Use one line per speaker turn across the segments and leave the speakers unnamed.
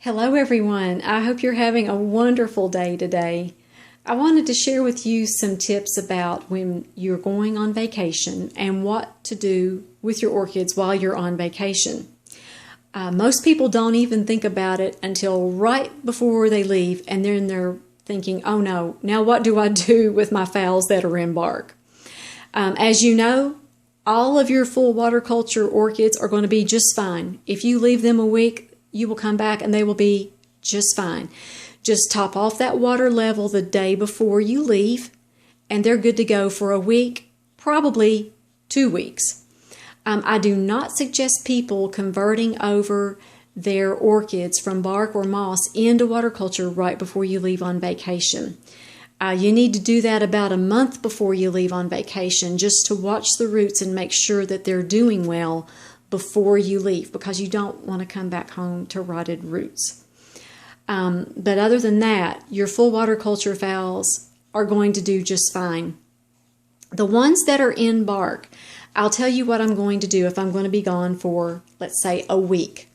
Hello everyone, I hope you're having a wonderful day today. I wanted to share with you some tips about when you're going on vacation and what to do with your orchids while you're on vacation. Most people don't even think about it until right before they leave, and then they're thinking, oh no, now what do I do with my phals that are in bark? As you know, all of your full water culture orchids are going to be just fine. If you leave them a week, you will come back and they will be just fine. Just top off that water level the day before you leave, and they're good to go for a week, probably 2 weeks. I do not suggest people converting over their orchids from bark or moss into water culture right before you leave on vacation. You need to do that about a month before you leave on vacation, just to watch the roots and make sure that they're doing well before you leave, because you don't want to come back home to rotted roots. But other than that, your full water culture phals are going to do just fine. The ones that are in bark, I'll tell you what I'm going to do if I'm going to be gone for, let's say, a week.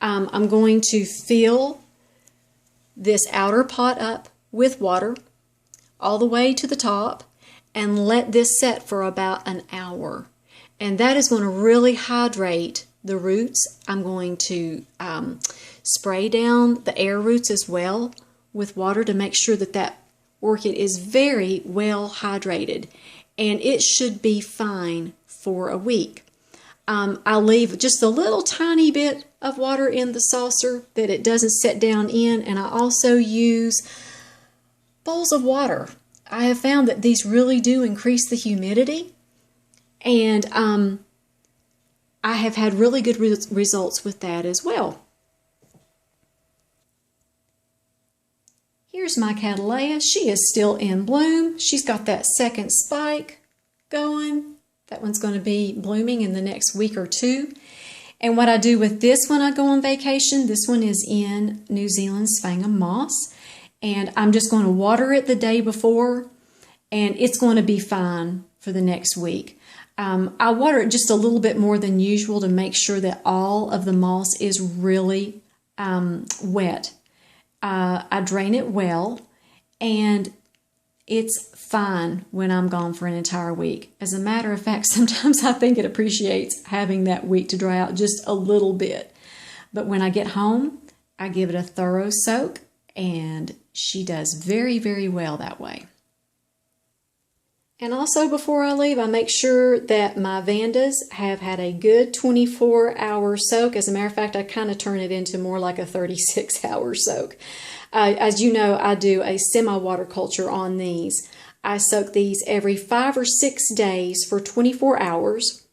I'm going to fill this outer pot up with water all the way to the top and let this set for about an hour. And that is going to really hydrate the roots. I'm going to spray down the air roots as well with water to make sure that that orchid is very well hydrated. And it should be fine for a week. I'll leave just a little tiny bit of water in the saucer that it doesn't set down in. And I also use bowls of water. I have found that these really do increase the humidity. And I have had really good results with that as well. Here's my cattleya. She is still in bloom. She's got that second spike going. That one's going to be blooming in the next week or two. And what I do with this when I go on vacation, this one is in New Zealand's Sphangum moss. And I'm just going to water it the day before, and it's going to be fine for the next week. I water it just a little bit more than usual to make sure that all of the moss is really wet. I drain it well, and it's fine when I'm gone for an entire week. As a matter of fact, sometimes I think it appreciates having that week to dry out just a little bit. But when I get home, I give it a thorough soak, and she does very, very well that way. And also before I leave, I make sure that my Vandas have had a good 24-hour soak. As a matter of fact, I kind of turn it into more like a 36-hour soak. As you know, I do a semi-water culture on these. I soak these every 5 or 6 days for 24 hours.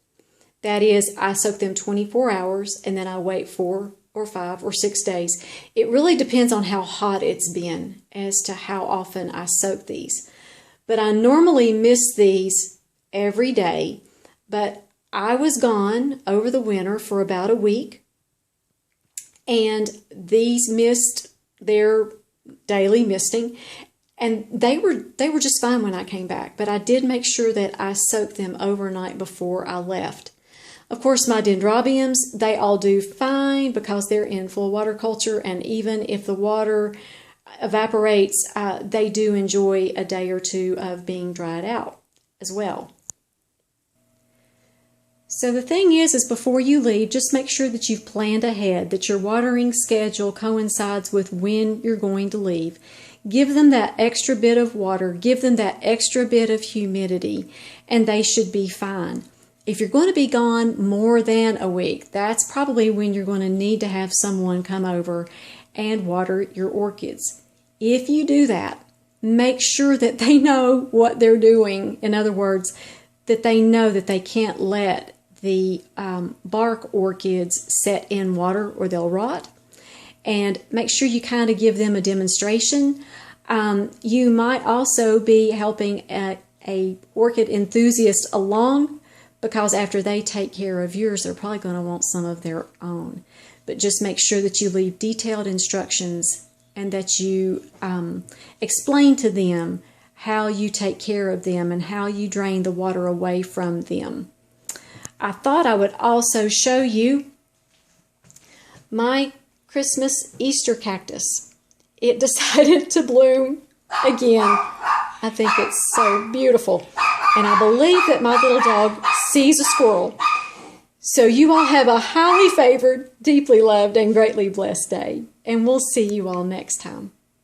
That is, I soak them 24 hours and then I wait 4 or 5 or 6 days. It really depends on how hot it's been as to how often I soak these. But I normally miss these every day, but I was gone over the winter for about a week, and these missed their daily misting, and they were just fine when I came back, but I did make sure that I soaked them overnight before I left. Of course, my dendrobiums, they all do fine because they're in full water culture, and even if the water evaporates, they do enjoy a day or two of being dried out as well. So the thing is before you leave, just make sure that you've planned ahead, that your watering schedule coincides with when you're going to leave. Give them that extra bit of water, give them that extra bit of humidity, and they should be fine. If you're going to be gone more than a week, that's probably when you're going to need to have someone come over and water your orchids. If you do that, make sure that they know what they're doing. In other words, that they know that they can't let the bark orchids set in water or they'll rot. And make sure you kind of give them a demonstration. You might also be helping a orchid enthusiast along, because after they take care of yours, they're probably going to want some of their own. But just make sure that you leave detailed instructions and that you explain to them how you take care of them and how you drain the water away from them. I thought I would also show you my Christmas Easter cactus. It decided to bloom again. I think it's so beautiful. And I believe that my little dog sees a squirrel. So you all have a highly favored, deeply loved, and greatly blessed day. And we'll see you all next time.